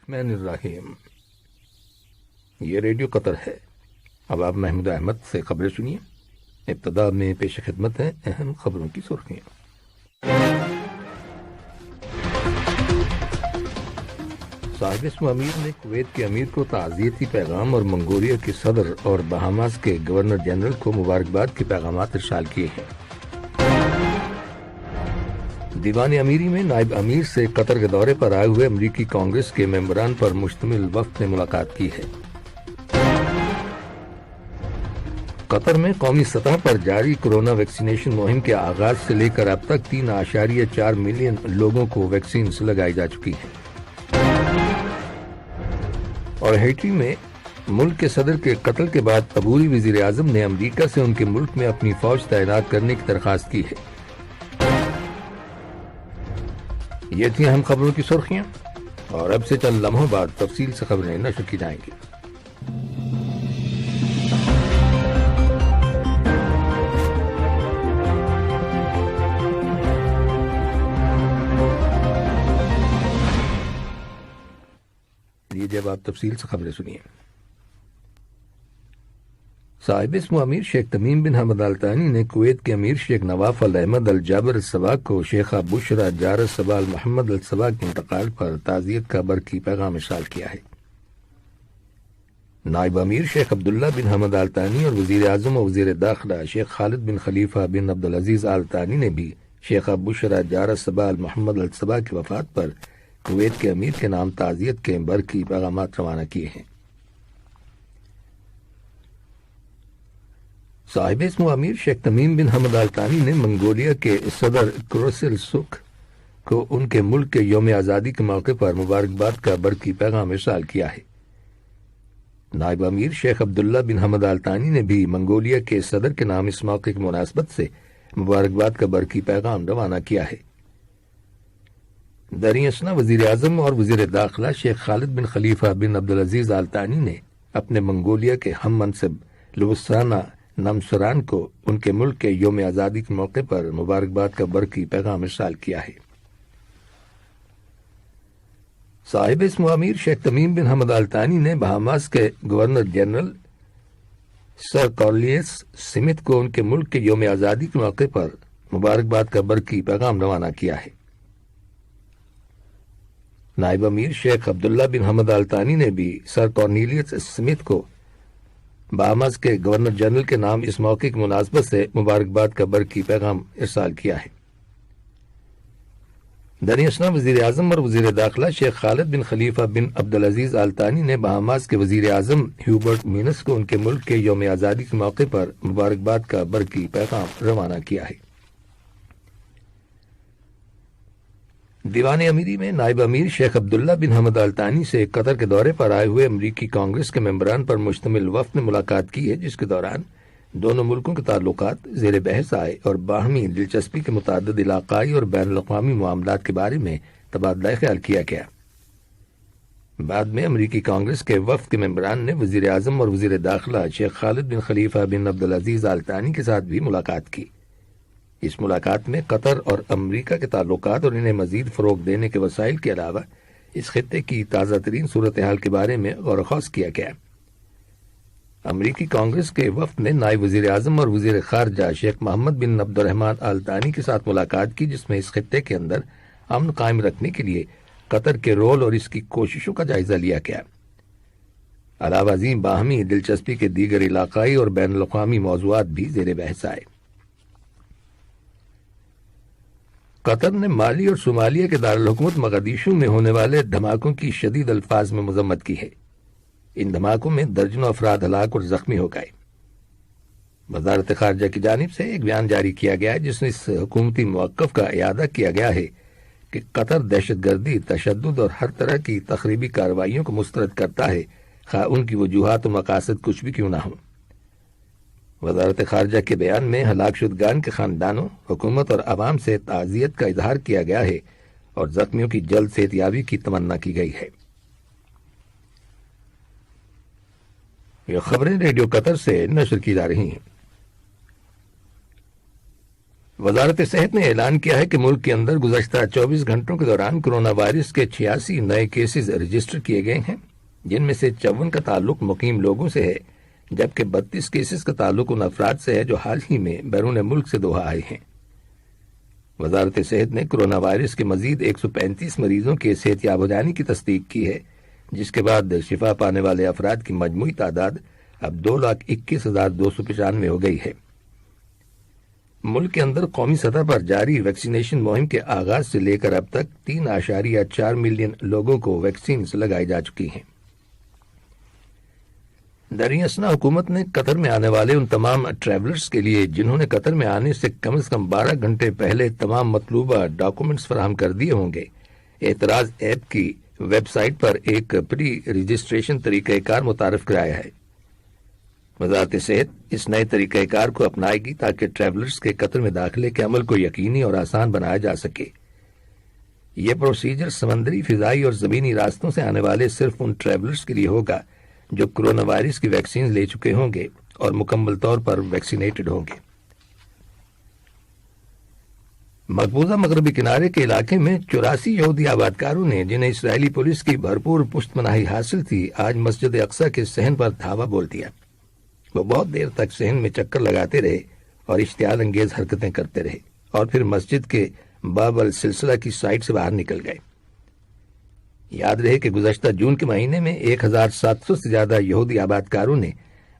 الرحمن الرحیم۔ یہ ریڈیو قطر ہے۔ اب آپ محمود احمد سے خبریں سنیے۔ ابتدا میں پیش خدمت ہیں اہم خبروں کی سرخیاں۔ صاحب اسم امیر نے کویت کے امیر کو تعزیتی پیغام اور منگولیا کے صدر اور بہاماس کے گورنر جنرل کو مبارکباد کے پیغامات ارسال کیے ہیں۔ دیوان امیری میں نائب امیر سے قطر کے دورے پر آئے ہوئے امریکی کانگریس کے ممبران پر مشتمل وفد نے ملاقات کی ہے۔ قطر میں قومی سطح پر جاری کورونا ویکسینیشن مہم کے آغاز سے لے کر اب تک 3.4 ملین لوگوں کو ویکسینز لگائی جا چکی ہیں۔ اور ہیٹی میں ملک کے صدر کے قتل کے بعد عبوری وزیر اعظم نے امریکہ سے ان کے ملک میں اپنی فوج تعینات کرنے کی درخواست کی ہے۔ یہ تھی اہم خبروں کی سرخیاں، اور اب سے چند لمحوں بعد تفصیل سے خبریں نشر کی جائیں گی۔ جب آپ تفصیل سے خبریں سنیے۔ صاحب اسم امیر شیخ تمیم بن حمد آل-تھانی نے کویت کے امیر شیخ نواف الاحمد الجابر الصباح کو شیخہ بشرا جار الصباح المحمد الصباح کے انتقال پر تعزیت کا برقی پیغام ارسال کیا ہے۔ نائب امیر شیخ عبداللہ بن حمد آل-تھانی اور وزیر اعظم و وزیر داخلہ شیخ خالد بن خلیفہ بن عبدالعزیز آل-تھانی نے بھی شیخہ بشرا جار الصباح المحمد الصباح کی وفات پر کویت کے امیر کے نام تعزیت کے برقی پیغامات روانہ کیے ہیں۔ صاحب اسم امیر شیخ تمیم بن حمد آل-تھانی نے منگولیا کے صدر کرسل سکھ کو ان کے ملک کے یوم آزادی کے موقع پر مبارکباد کا برقی پیغام ارسال کیا ہے۔ نائب امیر شیخ عبداللہ بن حمد آل-تھانی نے بھی منگولیا کے صدر کے نام اس موقع کی مناسبت سے مبارکباد کا برقی پیغام روانہ کیا ہے۔ دریں اثنا وزیر اعظم اور وزیر داخلہ شیخ خالد بن خلیفہ بن عبدالعزیز آل-تھانی نے اپنے منگولیا کے ہم منصب لوسانا نمسران کو ان کے ملک کے یوم آزادی کے موقع پر مبارکباد کا برقی پیغام ارسال کیا ہے۔ صاحب اسم امیر شیخ تمیم بن حمد آل-تھانی نے بہاماس کے گورنر جنرل سر کارلیس سمتھ کو ان کے ملک کے یوم آزادی کے موقع پر مبارکباد کا برقی پیغام روانہ کیا ہے۔ نائب امیر شیخ عبداللہ بن حمد آل-تھانی نے بھی سر کارنیلیس سمتھ کو بہاماس کے گورنر جنرل کے نام اس موقع کی مناسبت سے مبارکباد کا برقی پیغام ارسال کیا ہے۔ دریں اثنا وزیر اعظم اور وزیر داخلہ شیخ خالد بن خلیفہ بن عبدالعزیز آل-تھانی نے بہاماس کے وزیر اعظم ہیوبرٹ مینس کو ان کے ملک کے یوم آزادی کے موقع پر مبارکباد کا برقی پیغام روانہ کیا ہے۔ دیوان امیری میں نائب امیر شیخ عبداللہ بن حمد آل-تھانی سے قطر کے دورے پر آئے ہوئے امریکی کانگریس کے ممبران پر مشتمل وفد نے ملاقات کی ہے، جس کے دوران دونوں ملکوں کے تعلقات زیر بحث آئے اور باہمی دلچسپی کے متعدد علاقائی اور بین الاقوامی معاملات کے بارے میں تبادلہ خیال کیا گیا۔ بعد میں امریکی کانگریس کے وفد کے ممبران نے وزیر اعظم اور وزیر داخلہ شیخ خالد بن خلیفہ بن عبدالعزیز آل-تھانی کے ساتھ بھی ملاقات کی۔ اس ملاقات میں قطر اور امریکہ کے تعلقات اور انہیں مزید فروغ دینے کے وسائل کے علاوہ اس خطے کی تازہ ترین صورتحال کے بارے میں غور و خوض کیا گیا۔ امریکی کانگریس کے وفد نے نائب وزیر اعظم اور وزیر خارجہ شیخ محمد بن عبد الرحمن آل-تھانی کے ساتھ ملاقات کی، جس میں اس خطے کے اندر امن قائم رکھنے کے لیے قطر کے رول اور اس کی کوششوں کا جائزہ لیا گیا۔ علاوہ ازیں باہمی دلچسپی کے دیگر علاقائی اور بین الاقوامی موضوعات بھی زیر بحث آئے۔ قطر نے مالی اور صومالیہ کے دارالحکومت مقدیشو میں ہونے والے دھماکوں کی شدید الفاظ میں مذمت کی ہے۔ ان دھماکوں میں درجنوں افراد ہلاک اور زخمی ہو گئے۔ وزارت خارجہ کی جانب سے ایک بیان جاری کیا گیا ہے، جس میں اس حکومتی موقف کا اعادہ کیا گیا ہے کہ قطر دہشت گردی، تشدد اور ہر طرح کی تخریبی کارروائیوں کو مسترد کرتا ہے، خواہ ان کی وجوہات و مقاصد کچھ بھی کیوں نہ ہوں۔ وزارت خارجہ کے بیان میں ہلاک شدگان کے خاندانوں، حکومت اور عوام سے تعزیت کا اظہار کیا گیا ہے اور زخمیوں کی جلد صحتیابی کی تمنا کی گئی ہے۔ یہ خبریں ریڈیو قطر سے نشر کی جا رہی ہیں۔ وزارت صحت نے اعلان کیا ہے کہ ملک کے اندر گزشتہ 24 گھنٹوں کے دوران کرونا وائرس کے 86 نئے کیسز رجسٹر کیے گئے ہیں، جن میں سے 54 کا تعلق مقیم لوگوں سے ہے، جبکہ 32 کیسز کا تعلق ان افراد سے ہے جو حال ہی میں بیرون ملک سے دوحہ آئے ہیں۔ وزارت صحت نے کرونا وائرس کے مزید 135 مریضوں کے صحت یاب ہو جانے کی تصدیق کی ہے، جس کے بعد شفا پانے والے افراد کی مجموعی تعداد اب 2,21,295 ہو گئی ہے۔ ملک کے اندر قومی سطح پر جاری ویکسینیشن مہم کے آغاز سے لے کر اب تک 3.4 ملین لوگوں کو ویکسینز لگائی جا چکی ہیں۔ دریں اثنا حکومت نے قطر میں آنے والے ان تمام ٹریولرز کے لیے جنہوں نے قطر میں آنے سے کم 12 گھنٹے پہلے تمام مطلوبہ ڈاکومنٹس فراہم کر دیے ہوں گے، اعتراض ایپ کی ویب سائٹ پر ایک پری رجسٹریشن طریقہ کار متعارف کرایا ہے۔ وزارت صحت اس نئے طریقہ کار کو اپنائے گی تاکہ ٹریولرز کے قطر میں داخلے کے عمل کو یقینی اور آسان بنایا جا سکے۔ یہ پروسیجر سمندری، فضائی اور زمینی راستوں سے آنے والے صرف ان ٹریولرز کے لیے ہوگا جو کرونا وائرس کی ویکسین لے چکے ہوں گے اور مکمل طور پر ویکسینیٹڈ ہوں گے۔ مقبوضہ مغربی کنارے کے علاقے میں 84 یہودی آبادکاروں نے، جنہیں اسرائیلی پولیس کی بھرپور پشت پناہی حاصل تھی، آج مسجد اقصی کے صحن پر دھاوا بول دیا۔ وہ بہت دیر تک صحن میں چکر لگاتے رہے اور اشتعال انگیز حرکتیں کرتے رہے اور پھر مسجد کے باب السلسلہ کی سائٹ سے باہر نکل گئے۔ یاد رہے کہ گزشتہ جون کے مہینے میں 1,700 سے زیادہ یہودی آبادکاروں نے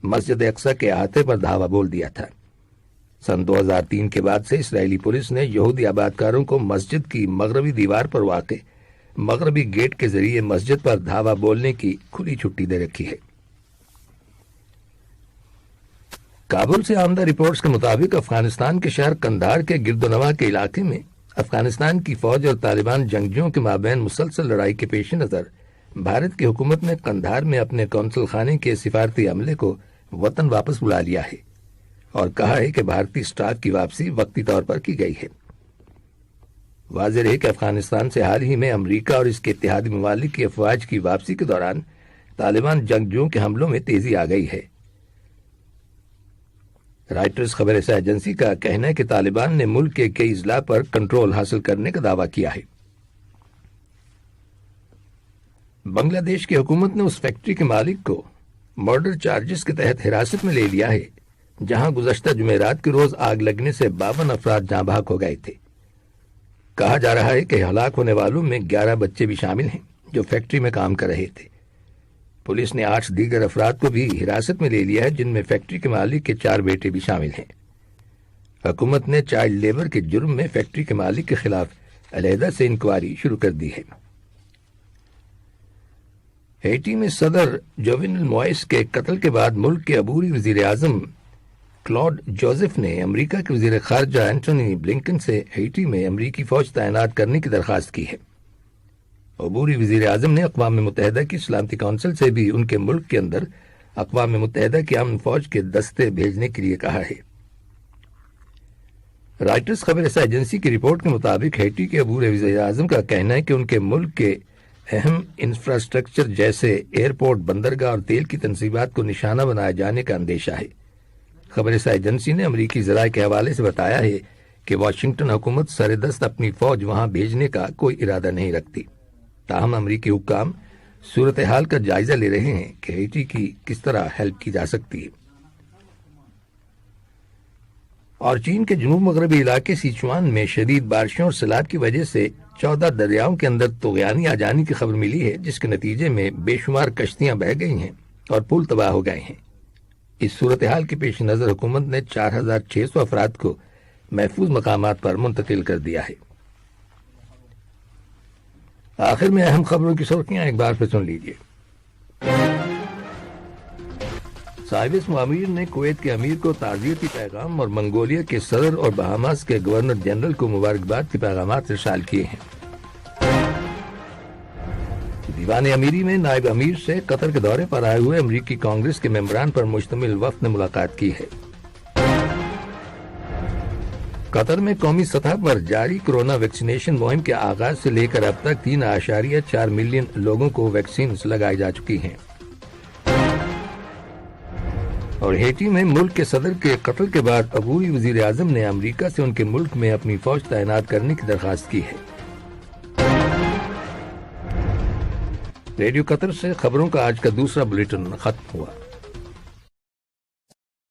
مسجد اقصی کے احاطے پر دھاوا بول دیا تھا۔ سن 2003 کے بعد سے اسرائیلی پولیس نے یہودی آبادکاروں کو مسجد کی مغربی دیوار پر واقع مغربی گیٹ کے ذریعے مسجد پر دھاوا بولنے کی کھلی چھٹی دے رکھی ہے۔ کابل سے آمدہ رپورٹس کے مطابق افغانستان کے شہر قندھار کے گرد و نواح کے علاقے میں افغانستان کی فوج اور طالبان جنگجوؤں کے مابین مسلسل لڑائی کے پیش نظر بھارت کی حکومت نے قندھار میں اپنے قونصل خانے کے سفارتی عملے کو وطن واپس بلا لیا ہے اور کہا ہے کہ بھارتی اسٹاف کی واپسی وقتی طور پر کی گئی ہے۔ واضح رہے کہ افغانستان سے حال ہی میں امریکہ اور اس کے اتحادی ممالک کی افواج کی واپسی کے دوران طالبان جنگجوؤں کے حملوں میں تیزی آ گئی ہے۔ رائٹرز خبر رساں ایجنسی کا کہنا ہے کہ طالبان نے ملک کے کئی اضلاع پر کنٹرول حاصل کرنے کا دعویٰ کیا ہے۔ بنگلہ دیش کی حکومت نے اس فیکٹری کے مالک کو مرڈر چارجز کے تحت حراست میں لے لیا ہے جہاں گزشتہ جمعرات کے روز آگ لگنے سے 52 افراد جاں بحق ہو گئے تھے۔ کہا جا رہا ہے کہ ہلاک ہونے والوں میں 11 بچے بھی شامل ہیں جو فیکٹری میں کام کر رہے تھے۔ پولیس نے 8 دیگر افراد کو بھی حراست میں لے لیا ہے جن میں فیکٹری کے مالک کے 4 بیٹے بھی شامل ہیں۔ حکومت نے چائلڈ لیبر کے جرم میں فیکٹری کے مالک کے خلاف علیحدہ سے انکوائری شروع کر دی ہے۔ ہیٹی میں صدر جوونل موئس کے قتل کے بعد ملک کے عبوری وزیر اعظم کلاڈ جوزف نے امریکہ کے وزیر خارجہ اینٹونی بلنکن سے ہیٹی میں امریکی فوج تعینات کرنے کی درخواست کی ہے۔ عبوری وزیر اعظم نے اقوام متحدہ کی سلامتی کونسل سے بھی ان کے ملک کے اندر اقوام متحدہ کی امن فوج کے دستے بھیجنے کے لیے کہا ہے۔ رائٹرز خبر رساں ایجنسی کی رپورٹ کے مطابق ہیٹی کے عبوری وزیر اعظم کا کہنا ہے کہ ان کے ملک کے اہم انفراسٹرکچر جیسے ایئرپورٹ، بندرگاہ اور تیل کی تنصیبات کو نشانہ بنائے جانے کا اندیشہ ہے۔ خبر رساں ایجنسی نے امریکی ذرائع کے حوالے سے بتایا ہے کہ واشنگٹن حکومت سر دست اپنی فوج وہاں بھیجنے کا کوئی ارادہ نہیں رکھتی، تاہم امریکی حکام صورتحال کا جائزہ لے رہے ہیں کہ ہیٹی کی کس طرح ہیلپ کی جا سکتی ہے۔ اور چین کے جنوب مغربی علاقے سیچوان میں شدید بارشوں اور سیلاب کی وجہ سے 14 دریاؤں کے اندر طغیانی آ جانے کی خبر ملی ہے، جس کے نتیجے میں بے شمار کشتیاں بہہ گئی ہیں اور پل تباہ ہو گئے ہیں۔ اس صورتحال کے پیش نظر حکومت نے 4600 افراد کو محفوظ مقامات پر منتقل کر دیا ہے۔ آخر میں اہم خبروں کی سرخیاں ایک بار پھر سن لیجیے۔ سائبس معمیر نے کویت کے امیر کو تعزیتی پیغام اور منگولیا کے صدر اور بہاماس کے گورنر جنرل کو مبارکباد کے پیغامات ارسال کیے ہیں۔ دیوان امیری میں نائب امیر سے قطر کے دورے پر آئے ہوئے امریکی کانگریس کے ممبران پر مشتمل وفد نے ملاقات کی ہے۔ قطر میں قومی سطح پر جاری کرونا ویکسینیشن مہم کے آغاز سے لے کر اب تک 3.4 ملین لوگوں کو ویکسینز لگائی جا چکی ہیں۔ اور ہیٹی میں ملک کے صدر کے قتل کے بعد عبوری وزیر اعظم نے امریکہ سے ان کے ملک میں اپنی فوج تعینات کرنے کی درخواست کی ہے۔ ریڈیو قطر سے خبروں کا آج کا دوسرا بلیٹن ختم ہوا۔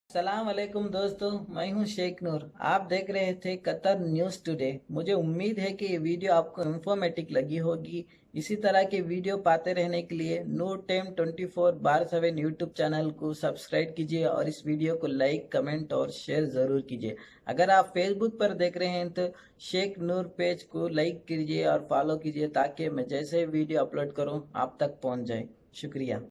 السلام علیکم دوستو، میں ہوں شیخ نور۔ آپ دیکھ رہے تھے قطر نیوز ٹوڈے۔ مجھے امید ہے کہ یہ ویڈیو آپ کو انفارمیٹک لگی ہوگی۔ اسی طرح کے ویڈیو پاتے رہنے کے لیے نور ٹائم 24/7 یوٹیوب چینل کو سبسکرائب کیجیے اور اس ویڈیو کو لائک، کمنٹ اور شیئر ضرور کیجیے۔ اگر آپ فیس بک پر دیکھ رہے ہیں تو شیخ نور پیج کو لائک کیجیے اور فالو کیجیے تاکہ میں جیسے ویڈیو اپلوڈ کروں آپ تک پہنچ جائے۔ شکریہ۔